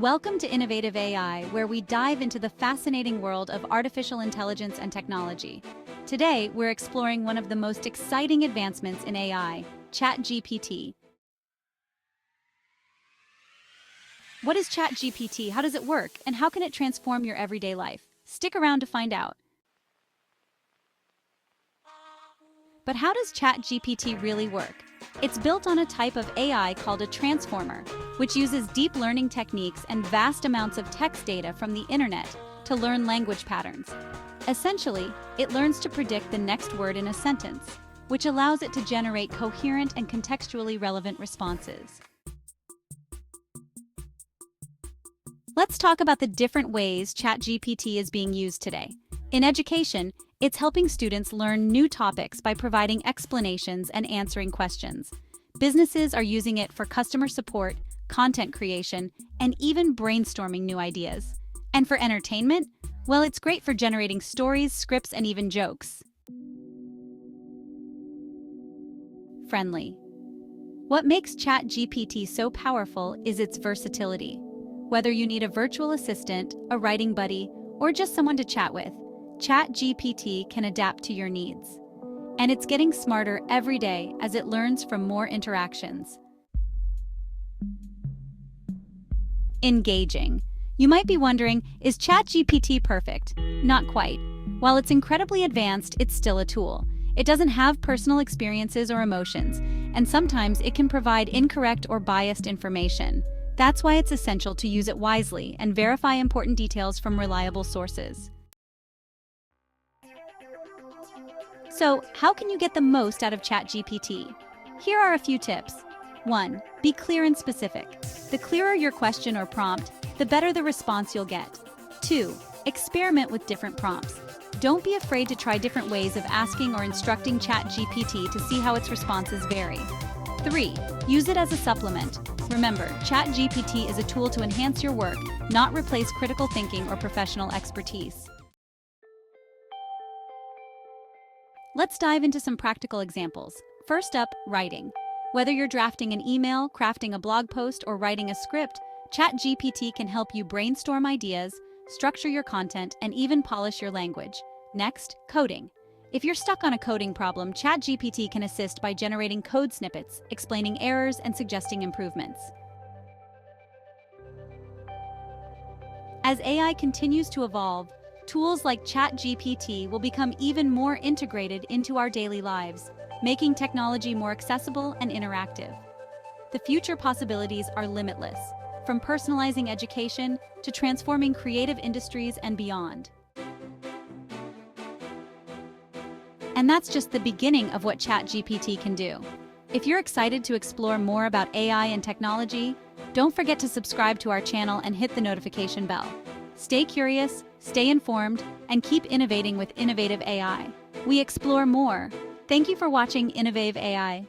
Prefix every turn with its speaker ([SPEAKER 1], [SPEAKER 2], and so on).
[SPEAKER 1] Welcome to Innovative AI, where we dive into the fascinating world of artificial intelligence and technology. Today, we're exploring one of the most exciting advancements in AI, ChatGPT. What is ChatGPT? How does it work? And how can it transform your everyday life? Stick around to find out. But how does ChatGPT really work? It's built on a type of AI called a transformer, which uses deep learning techniques and vast amounts of text data from the internet to learn language patterns. Essentially, it learns to predict the next word in a sentence, which allows it to generate coherent and contextually relevant responses. Let's talk about the different ways ChatGPT is being used today. In education, it's helping students learn new topics by providing explanations and answering questions. Businesses are using it for customer support, content creation, and even brainstorming new ideas. And for entertainment, well, it's great for generating stories, scripts, and even jokes. Friendly. What makes ChatGPT so powerful is its versatility. Whether you need a virtual assistant, a writing buddy, or just someone to chat with, ChatGPT can adapt to your needs. And it's getting smarter every day as it learns from more interactions. Engaging. You might be wondering, is ChatGPT perfect? Not quite. While it's incredibly advanced, it's still a tool. It doesn't have personal experiences or emotions, and sometimes it can provide incorrect or biased information. That's why it's essential to use it wisely and verify important details from reliable sources. So, how can you get the most out of ChatGPT? Here are a few tips. 1. Be clear and specific. The clearer your question or prompt, the better the response you'll get. 2. Experiment with different prompts. Don't be afraid to try different ways of asking or instructing ChatGPT to see how its responses vary. 3. Use it as a supplement. Remember, ChatGPT is a tool to enhance your work, not replace critical thinking or professional expertise. Let's dive into some practical examples. First up, writing. Whether you're drafting an email, crafting a blog post, or writing a script, ChatGPT can help you brainstorm ideas, structure your content, and even polish your language. Next, coding. If you're stuck on a coding problem, ChatGPT can assist by generating code snippets, explaining errors, and suggesting improvements. As AI continues to evolve, tools like ChatGPT will become even more integrated into our daily lives, making technology more accessible and interactive. The future possibilities are limitless, from personalizing education to transforming creative industries and beyond. And that's just the beginning of what ChatGPT can do. If you're excited to explore more about AI and technology, don't forget to subscribe to our channel and hit the notification bell. Stay curious, stay informed, and keep innovating with innovative AI. We explore more. Thank you for watching Innovative AI.